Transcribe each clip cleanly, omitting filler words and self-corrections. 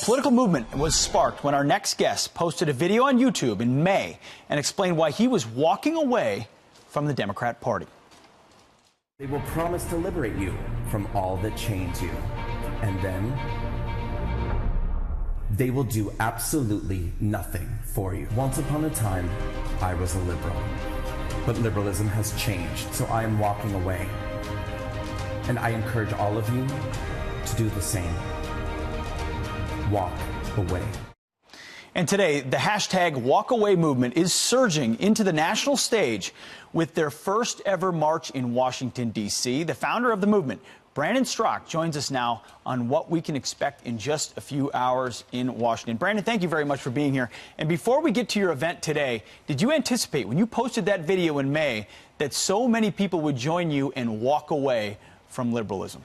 Political movement was sparked when our next guest posted a video on YouTube in May and explained why he was walking away from the Democrat Party. They will promise to liberate you from all that chains you. And then they will do absolutely nothing for you. Once upon a time, I was a liberal. But liberalism has changed, so I am walking away. And I encourage all of you to do the same. Walk away. And today, the hashtag WALKAWAY movement is surging into the national stage with their first ever march in Washington, D.C. The founder of the movement, Brandon Straka, joins us now on what we can expect in just a few hours in Washington. Brandon, thank you very much for being here. And before we get to your event today, did you anticipate, when you posted that video in May, that so many people would join you and walk away from liberalism?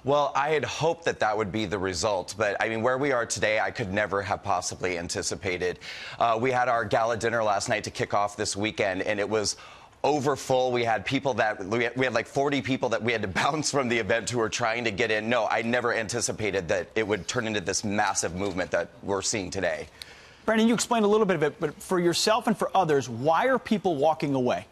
Well, I had hoped that that would be the result, but I mean, where we are today, I could never have possibly anticipated. We had our gala dinner last night to kick off this weekend, and it was over full. We had people that we had like 40 people that we had to bounce from the event who were trying to get in. No, I never anticipated that it would turn into this massive movement that we're seeing today. Brandon, you explained a little bit of it, but for yourself and for others, why are people walking away?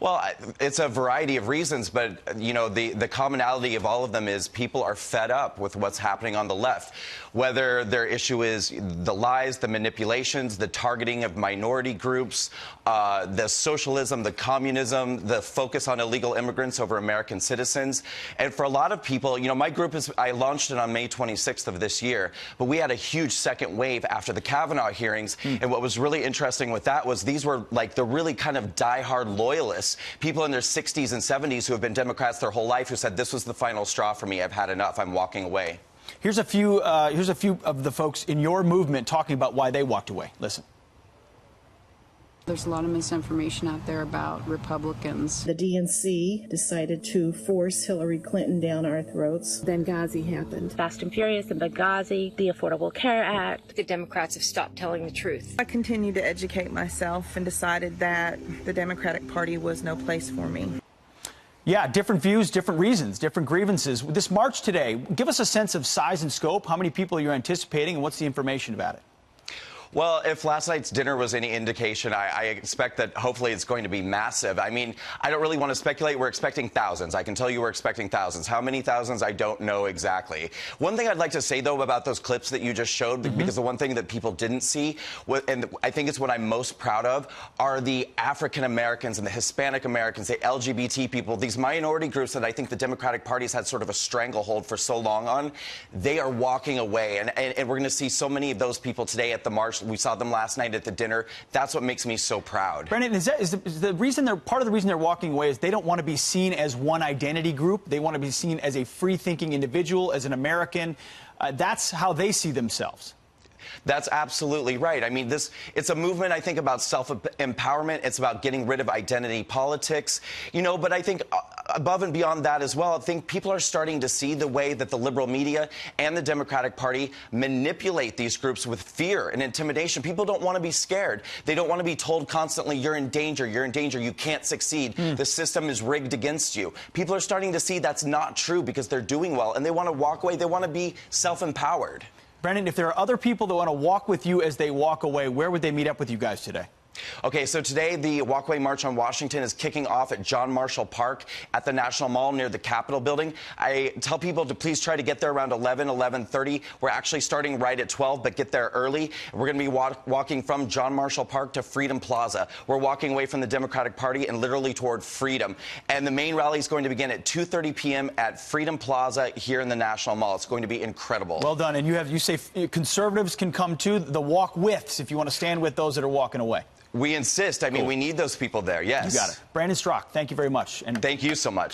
Well, it's a variety of reasons, but, you know, the commonality of all of them is people are fed up with what's happening on the left, whether their issue is the lies, the manipulations, the targeting of minority groups, the socialism, the communism, the focus on illegal immigrants over American citizens. And for a lot of people, you know, my group I launched it on May 26th of this year, but we had a huge second wave after the Kavanaugh hearings. And what was really interesting with that was these were like the really kind of diehard loyalists. People in their 60s and 70s who have been Democrats their whole life who said, this was the final straw for me. I've had enough. I'm walking away. Here's a few of the folks in your movement talking about why they walked away. Listen. There's a lot of misinformation out there about Republicans. The DNC decided to force Hillary Clinton down our throats. Benghazi happened. Fast and Furious and Benghazi, the Affordable Care Act. The Democrats have stopped telling the truth. I continued to educate myself and decided that the Democratic Party was no place for me. Yeah, different views, different reasons, different grievances. This march today, give us a sense of size and scope. How many people you're anticipating, and what's the information about it? Well, if last night's dinner was any indication, I expect that hopefully it's going to be massive. I mean, I don't really want to speculate. We're expecting thousands. I can tell you we're expecting thousands. How many thousands, I don't know exactly. One thing I'd like to say, though, about those clips that you just showed, because the one thing that people didn't see, and I think it's what I'm most proud of, are the African Americans and the Hispanic Americans, the LGBT people, these minority groups that I think the Democratic Party's had sort of a stranglehold for so long on. They are walking away, and we're going to see so many of those people today at the march. We saw them last night at the dinner. That's what makes me so proud. Brandon, is the reason part of the reason they're walking away is they don't want to be seen as one identity group. They want to be seen as a free-thinking individual, as an American. That's how they see themselves. That's absolutely right. I mean, it's a movement, I think, about self-empowerment. It's about getting rid of identity politics, you know, but I think above and beyond that as well, I think people are starting to see the way that the liberal media and the Democratic Party manipulate these groups with fear and intimidation. People don't want to be scared. They don't want to be told constantly, you're in danger, you can't succeed. The system is rigged against you. People are starting to see that's not true because they're doing well, and they want to walk away. They want to be self-empowered. Brandon, if there are other people that want to walk with you as they walk away, where would they meet up with you guys today? Okay, so today the Walkaway March on Washington is kicking off at John Marshall Park at the National Mall near the Capitol building. I tell people to please try to get there around 11:30. We're actually starting right at 12, but get there early. We're going to be walking from John Marshall Park to Freedom Plaza. We're walking away from the Democratic Party and literally toward freedom. And the main rally is going to begin at 2:30 p.m. at Freedom Plaza here in the National Mall. It's going to be incredible. Well done. And you say conservatives can come too, the walk withs, if you want to stand with those that are walking away. We insist. I mean, we need those people there. Yes. You got it. Brandon Straka, thank you very much. And thank you so much.